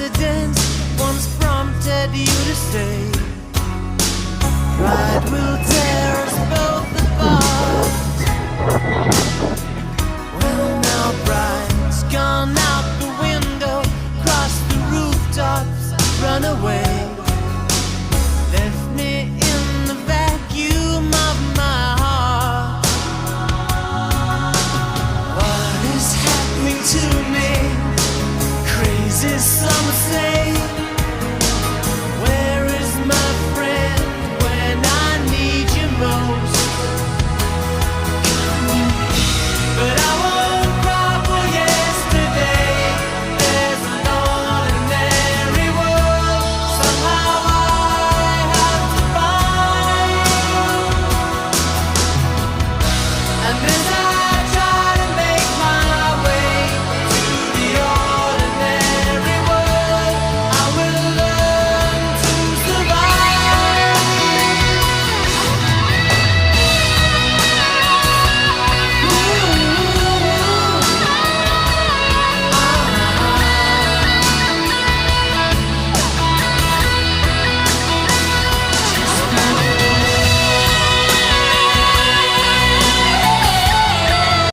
accidents once prompted you to say, pride will tear us both apart. Well, now pride's gone out the window, crossed the rooftops, run away, left me in the vacuum of my heart. What is happening to me? Crazy, some say